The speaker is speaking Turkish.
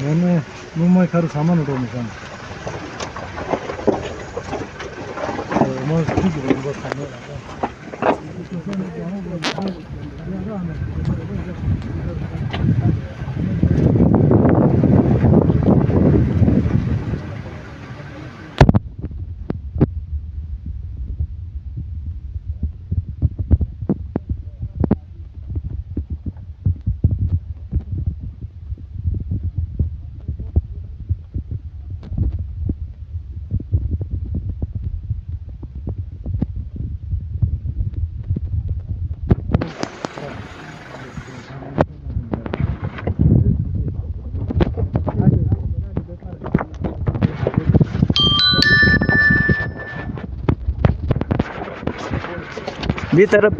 얘네 눈마이카를 4만 원 돈이잖아. 뭐 스피드 이런 거 타면 bir taraf